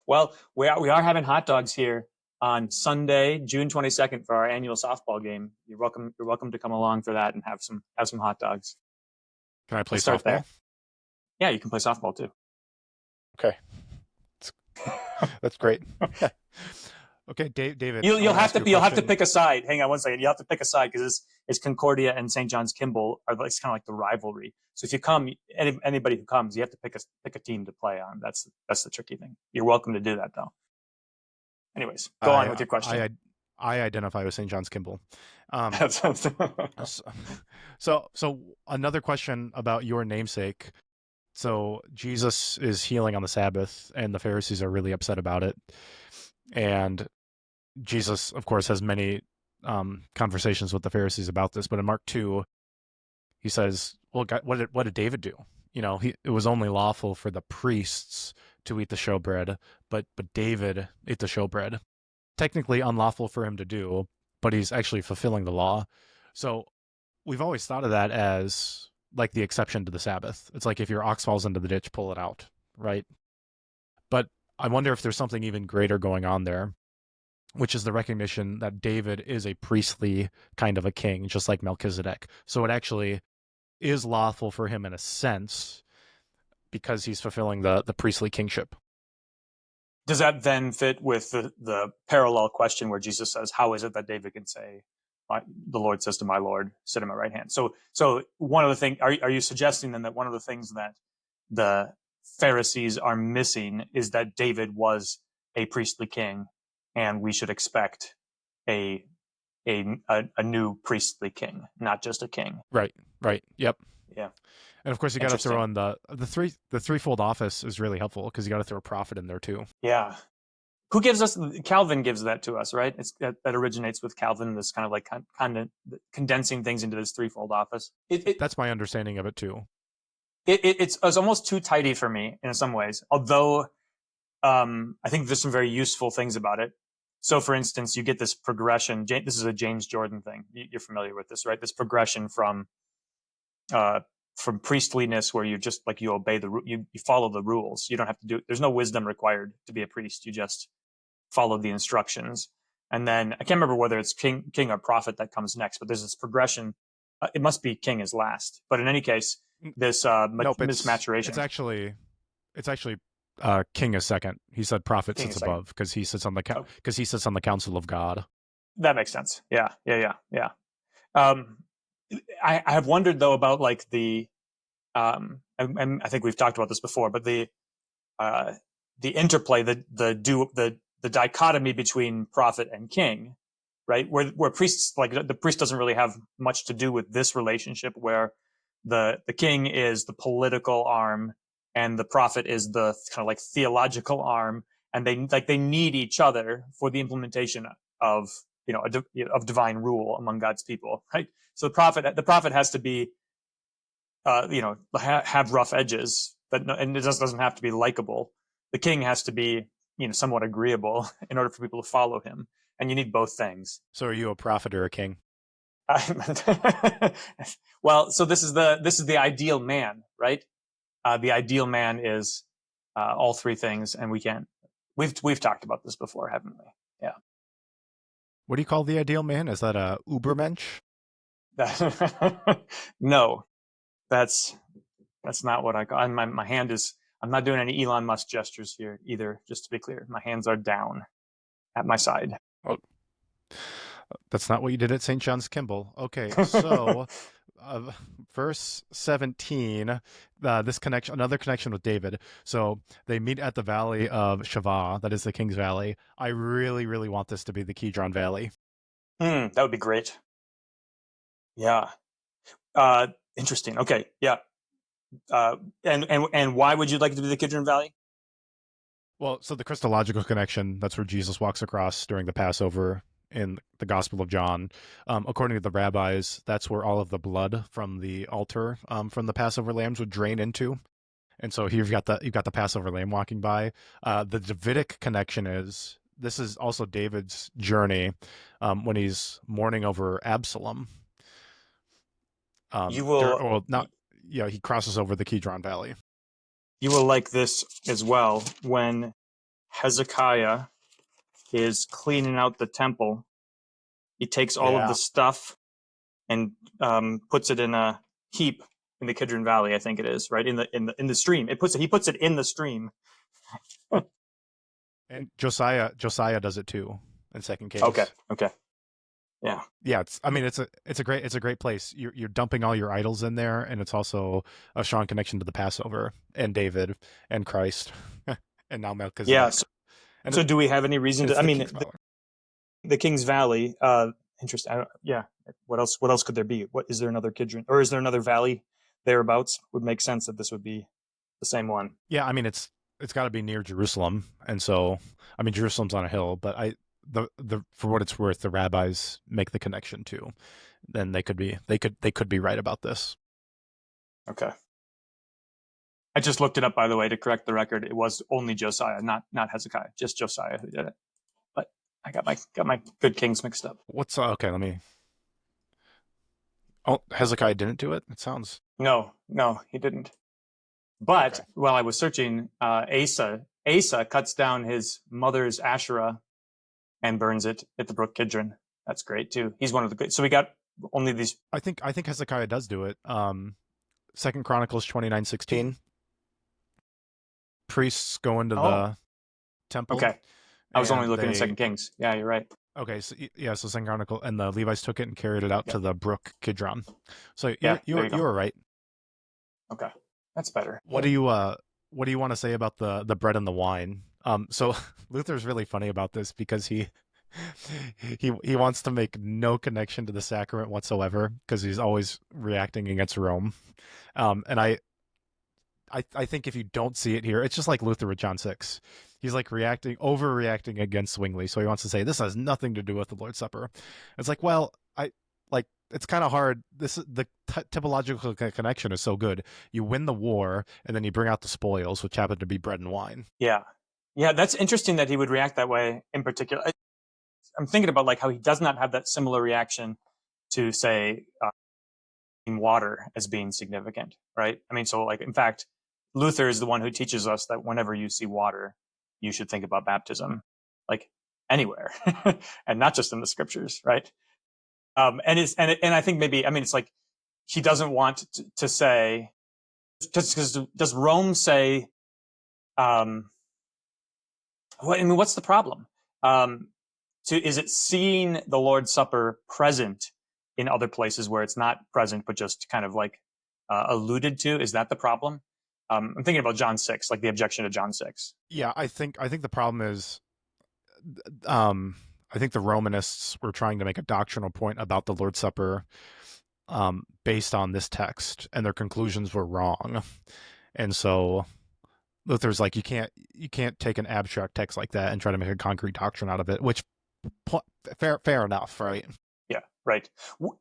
Well, we are having hot dogs here on Sunday, June 22nd for our annual softball game. You're welcome to come along for that and have some hot dogs. Can I play Let's start softball? there. Yeah, you can play softball too. Okay. That's, that's great. Okay, David, You'll I you'll want to have ask you a to question. pick a side. Hang on one second. You have to pick a side because it's Concordia and St. John's Kimball are it's kind of like the rivalry. So if you come, anybody who comes, you have to pick a team to play on. That's the tricky thing. You're welcome to do that though. Anyways, go on with I your question. I I identify with St. John's Kimball. Um, That's so, so another question about your namesake. So Jesus is healing on the Sabbath, and the Pharisees are really upset about it. And Jesus, of course, has many conversations with the Pharisees about this. But in Mark 2, he says, "Well, God, what did David do? It was only lawful for the priests to eat the showbread, but David ate the showbread. Technically unlawful for him to do, but he's actually fulfilling the law. So we've always thought of that as like the exception to the Sabbath. It's like if your ox falls into the ditch, pull it out, right? But I wonder if there's something even greater going on there, which is the recognition that David is a priestly kind of a king, just like Melchizedek. So it actually is lawful for him in a sense because he's fulfilling the priestly kingship. Does that then fit with the parallel question where Jesus says, "How is it that David can say, the Lord says to my Lord, sit at my right hand?" So one of the things are you suggesting then that one of the things that the Pharisees are missing is that David was a priestly king, and we should expect a a new priestly king, not just a king. Right, right. Yep. Yeah, And of course, you got to throw interesting. in the threefold office is really helpful because you got to throw a prophet in there too. Yeah, who gives us Calvin gives that to us, right? That originates with Calvin, this kind of like condensing things into this threefold office. That's my understanding of it too. It's almost too tidy for me in some ways, although I think there's some very useful things about it. So for instance, you get this progression. This is a James Jordan thing. You're familiar with this, right? This progression uh, from priestliness where you just like you obey you follow the rules. You don't have to do, there's no wisdom required to be a priest. You just followed the instructions. And then I can't remember whether it's king or prophet that comes next, but there's this progression. It must be king is last. But in any case, this Nope, mismaturation. it's actually king is second. He said prophet King sits is second. above because Oh, because he sits on the council of God. that makes sense. Yeah, yeah, yeah, yeah. Um, I have wondered though about like and I think we've talked about this before, but uh, the interplay, the dichotomy between prophet and king, right? Where priests like the priest doesn't really have much to do with this relationship, where the king is the political arm and the prophet is the kind of like theological arm, and they need each other for the implementation of of divine rule among God's people, right? So the prophet has to be have rough edges, but and it just doesn't have to be likable. The king has to be somewhat agreeable in order for people to follow him, and you need both things. So are you a prophet or a king? Well, so this is the ideal man, right? The ideal man is all three things, and we can't. We've talked about this before, haven't we? Yeah. What do you call the ideal man? Is that a Ubermensch? No, that's that's not what I call. And my hand is. I'm not doing any Elon Musk gestures here either. Just to be clear, my hands are down at my side. Oh, that's not what you did at St. John's Kimball. Okay, so uh, verse 17, another connection with David. So they meet at the valley of Shavah, that is the King's Valley. I really, really want this to be the Kidron Valley. That would be great. Yeah. Interesting. Okay. Yeah. And why would you like it to be the Kidron Valley? Well, so the Christological connection, that's where Jesus walks across during the Passover in the Gospel of John. According to the rabbis, that's where all of the blood from the altar from the Passover lambs would drain into. And so here you've got the Passover lamb walking by. The Davidic connection is this is also David's journey when he's mourning over Absalom. You will. Well, not. he crosses over the Kidron Valley. You will like this as well when Hezekiah is cleaning out the temple. He takes all of the stuff and puts it in a heap in the Kidron Valley. I think it is right in the stream. He puts it in the stream. And Josiah does it too in Second Kings. Okay. Yeah. Yeah, it's a great place. You're dumping all your idols in there, and it's also a strong connection to the Passover and David and Christ and now Melchizedek. Yeah. So do we have any reason to? I mean, the King's Valley. Interesting. Yeah. What else could there be? Is there another Kidron, or is there another valley thereabouts? Would make sense that this would be the same one. Yeah, I mean it's got to be near Jerusalem, and so I mean Jerusalem's on a hill, but the for what it's worth, the rabbis make the connection too. Then they could be right about this. Okay. I just looked it up, by the way, to correct the record. It was only Josiah, not Hezekiah, just Josiah who did it. But I got my good kings mixed up. What's okay? Let me. Oh, Hezekiah didn't do it. It sounds. No, he didn't. But while I was searching, Asa cuts down his mother's Asherah and burns it at the brook Kidron. That's great too. He's one of the good. So we got only these. I think Hezekiah does do it. Second Chronicles 29:16. Priests go into the temple. Okay. I was only looking at Second Kings. Yeah, you're right. Okay, so Second Chronicle, and the Levites took it and carried it out to the brook Kidron. So you were right. Okay, that's better. What do you want to say about the bread and the wine? So Luther's really funny about this because he wants to make no connection to the sacrament whatsoever because he's always reacting against Rome. And I think if you don't see it here, it's just like Luther with John 6. He's like overreacting against Zwingli. So he wants to say this has nothing to do with the Lord's Supper. It's like, well, it's kind of hard. The typological connection is so good. You win the war, and then you bring out the spoils, which happen to be bread and wine. Yeah, that's interesting that he would react that way in particular. I'm thinking about like how he does not have that similar reaction to say water as being significant, right? I mean, so like in fact, Luther is the one who teaches us that whenever you see water, you should think about baptism, like anywhere, and not just in the scriptures, right? And I think maybe, I mean, it's like he doesn't want to say, because does Rome say, what's the problem? Is it seeing the Lord's Supper present in other places where it's not present, but just kind of like alluded to? Is that the problem? I'm thinking about John 6, like the objection to John 6. Yeah, I think the problem is, I think the Romanists were trying to make a doctrinal point about the Lord's Supper based on this text, and their conclusions were wrong. And so Luther's like, you can't take an abstract text like that and try to make a concrete doctrine out of it, which fair enough, right? Yeah, right.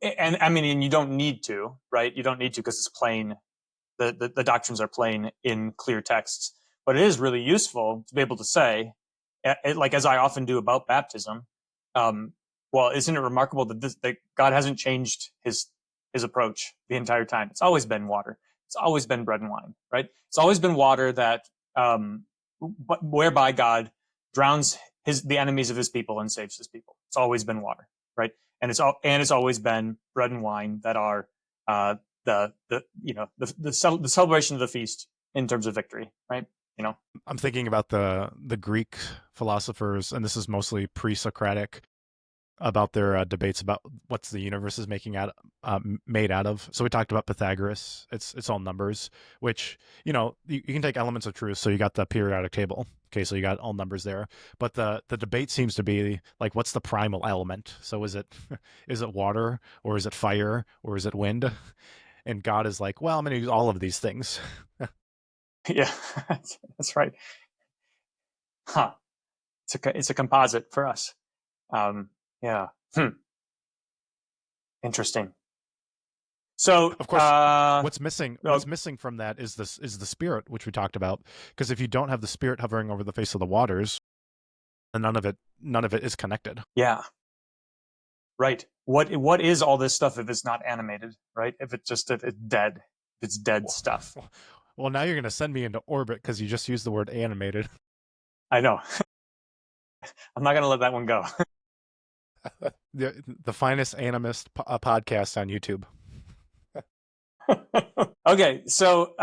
And I mean, and you don't need to, right? You don't need to because it's plain. The doctrines are plain in clear texts. But it is really useful to be able to say, like as I often do about baptism, well, isn't it remarkable that God hasn't changed his approach the entire time? It's always been water. It's always been bread and wine, right? It's always been water that, whereby God drowns the enemies of his people and saves his people. It's always been water, right? And it's always been bread and wine that are the celebration of the feast in terms of victory, right? I'm thinking about the Greek philosophers, and this is mostly pre-Socratic, about their debates about what's the universe is made out of. So we talked about Pythagoras. It's all numbers, which you can take elements of truth. So you got the periodic table. Okay, so you got all numbers there. But the debate seems to be like, what's the primal element? So is it water, or is it fire, or is it wind? And God is like, well, I'm going to use all of these things. Yeah, that's right. Huh. It's a composite for us. Yeah. Interesting. So, of course, what's missing from that is the Spirit, which we talked about. Because if you don't have the Spirit hovering over the face of the waters, then none of it is connected. Yeah. Right. What is all this stuff if it's not animated? Right. If it's dead, if It's dead stuff. Well, now you're going to send me into orbit because you just used the word animated. I know. I'm not gonna let that one go. The finest animist podcast on YouTube. Okay, so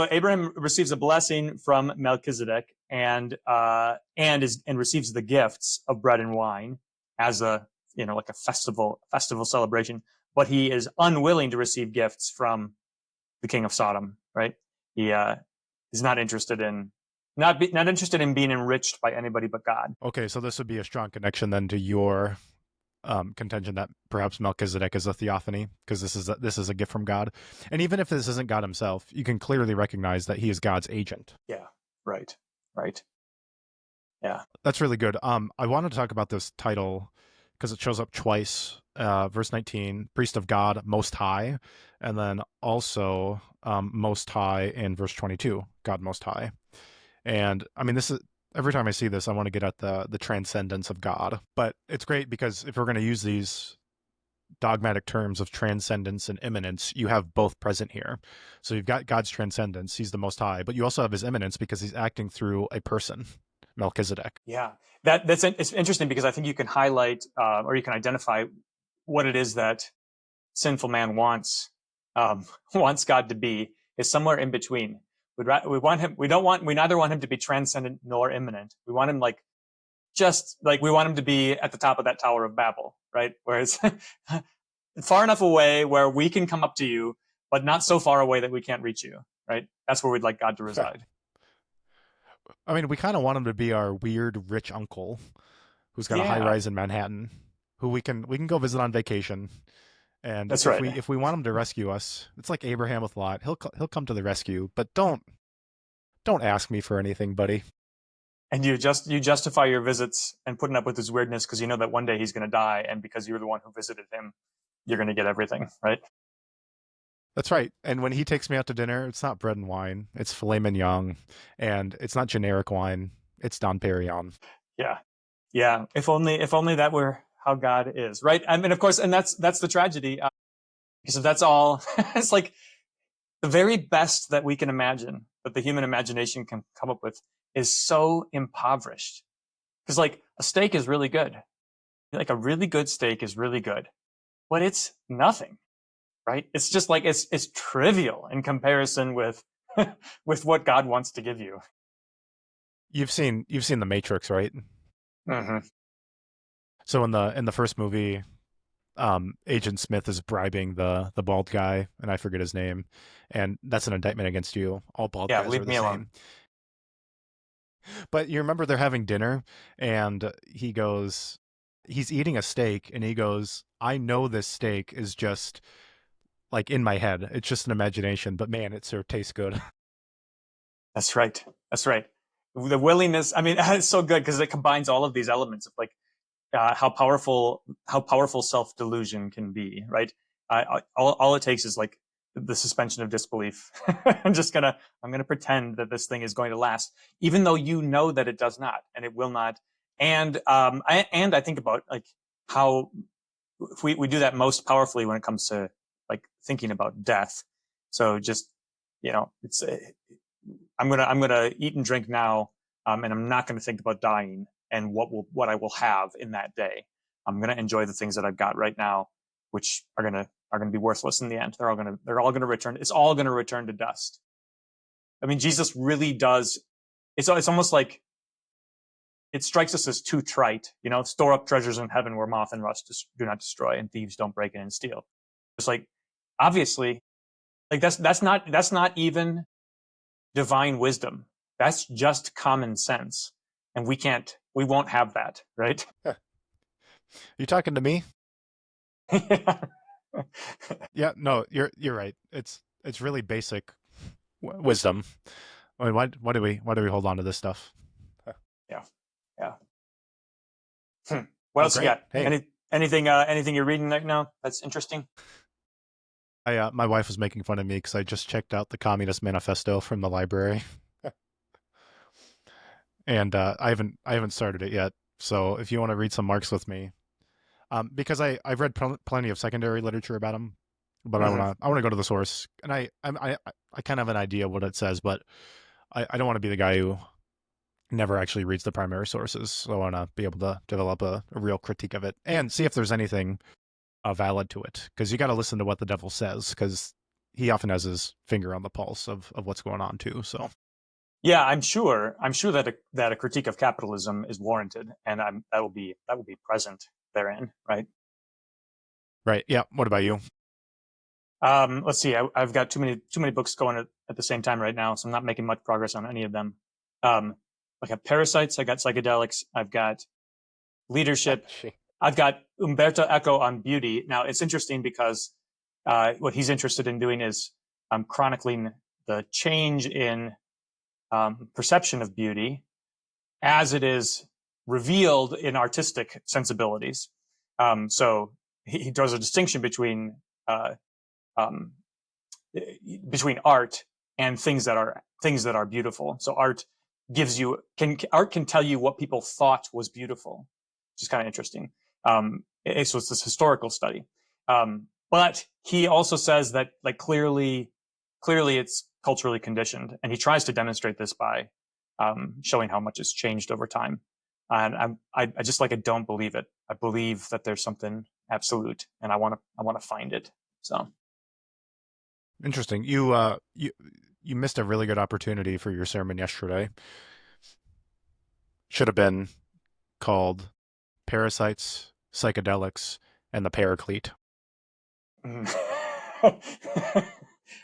Abraham receives a blessing from Melchizedek and receives the gifts of bread and wine as a like a festival celebration, but he is unwilling to receive gifts from the king of Sodom. Right? He is not interested in not interested in being enriched by anybody but God. Okay, so this would be a strong connection then to your contention that perhaps Melchizedek is a theophany because this is a gift from God, and even if this isn't God himself, you can clearly recognize that he is God's agent. Yeah. Right. Right. Yeah. That's really good. I wanted to talk about this title because it shows up twice. Verse 19, priest of God, most high, and then also most high in verse 22, God most high. And I mean, this is every time I see this, I want to get at the transcendence of God. But it's great because if we're going to use these dogmatic terms of transcendence and immanence, you have both present here. So you've got God's transcendence, he's the most high, but you also have his immanence because he's acting through a person, Melchizedek. Yeah, it's interesting because I think you can highlight or you can identify what it is that sinful man wants God to be is somewhere in between. We want him. We neither want him to be transcendent nor immanent. We want him we want him to be at the top of that Tower of Babel, right? Whereas far enough away where we can come up to you, but not so far away that we can't reach you, right? That's where we'd like God to reside. I mean, we kind of want him to be our weird rich uncle who's got a high rise in Manhattan, who we can go visit on vacation. And that's right. If we want him to rescue us, it's like Abraham with Lot. He'll come to the rescue, but don't ask me for anything, buddy. And you justify your visits and putting up with his weirdness because you know that one day he's going to die, and because you're the one who visited him, you're going to get everything, right? That's right. And when he takes me out to dinner, it's not bread and wine. It's filet mignon, and it's not generic wine. It's Dom Perignon. Yeah, yeah. If only that were how God is, right? I mean, of course, and that's the tragedy. Because if that's all, it's like the very best that we can imagine, that the human imagination can come up with, is so impoverished. Because like a steak is really good, like a really good steak is really good, but it's nothing. Right? It's just like it's trivial in comparison with with what God wants to give you. You've seen The Matrix, right? Mm-hmm. So in the first movie, Agent Smith is bribing the bald guy, and I forget his name, and that's an indictment against you. All bald guys leave are the me same. alone. But you remember they're having dinner, and he's eating a steak, and he goes, "I know this steak is just like in my head. It's just an imagination, but man, it sure tastes good." That's right. That's right. The willingness. I mean, it's so good because it combines all of these elements of like how powerful self delusion can be. Right. All it takes is like the suspension of disbelief. I'm gonna pretend that this thing is going to last, even though you know that it does not and it will not. And I think about like how we do that most powerfully when it comes to like thinking about death. So just it's I'm gonna eat and drink now, and I'm not gonna think about dying and what I will have in that day. I'm gonna enjoy the things that I've got right now, which are gonna be worthless in the end. They're all gonna return. It's all gonna return to dust. I mean, Jesus really does. It's almost like it strikes us as too trite. Store up treasures in heaven where moth and rust do not destroy, and thieves don't break in and steal. It's like, obviously, like that's not even divine wisdom. That's just common sense, and we won't have that, right? You talking to me? Yeah, no, you're right. It's really basic wisdom. I mean, why do we hold on to this stuff? Yeah. What else you got? Hey. Anything you're reading right now that's interesting? My wife was making fun of me because I just checked out the Communist Manifesto from the library, and I haven't started it yet. So if you want to read some Marx with me, because I've read plenty of secondary literature about him, but Mhm. I want to go to the source, and I kind of have an idea what it says, but I don't want to be the guy who never actually reads the primary sources. So I want to be able to develop a real critique of it and see if there's anything valid to it, because you got to listen to what the devil says, because he often has his finger on the pulse of what's going on too. So Yeah, I'm sure that that a critique of capitalism is warranted, and that will be present therein, right? right, yeah. What about you? Let's see. I've got too many books going at the same time right now, so I'm not making much progress on any of them. Um, I got parasites. I got psychedelics. I've got leadership. I've got Umberto Eco on beauty. Now it's interesting because what he's interested in doing is chronicling the change in perception of beauty as it is revealed in artistic sensibilities. So he draws a distinction uh, um, between art and things that are beautiful. So art can tell you what people thought was beautiful, which is kind of interesting. So it's this historical study. But he also says that like clearly it's culturally conditioned, and he tries to demonstrate this by showing how much it's changed over time. And I just like I don't believe it. I believe that there's something absolute, and I want to find it. So Interesting. You missed a really good opportunity for your sermon yesterday. Should have been called Parasites, Psychedelics, and the Paraclete.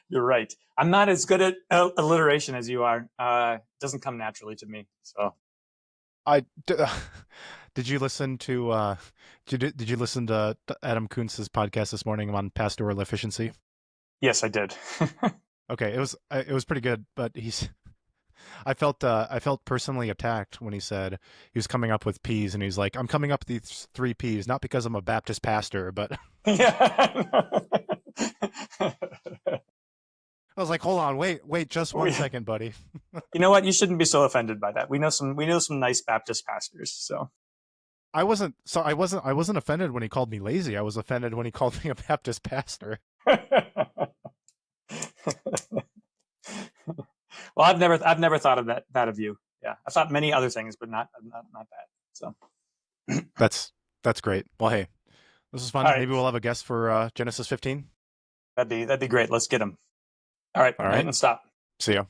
you're right. I'm not as good at alliteration as you are. It doesn't come naturally to me. So I did you listen to did you listen to Adam Kuntz's podcast this morning on pastoral efficiency? yes, I did. Okay, it was pretty good, but he's I felt personally attacked when he said he was coming up with P's, and he's like, I'm coming up with these three P's not because I'm a Baptist pastor, but Yeah. I was like, hold on, wait, just one second, buddy. You know what? You shouldn't be so offended by that. We know some nice Baptist pastors. So I wasn't offended when he called me lazy. I was offended when he called me a Baptist pastor. well, I've never thought of that of you. Yeah, I've thought many other things, but not that. So That's great. Well, hey, this is all fun. right, Maybe we'll have a guest for Genesis 15. that'd be great. Let's get them. All right, All I'm right. hitting stop. See ya.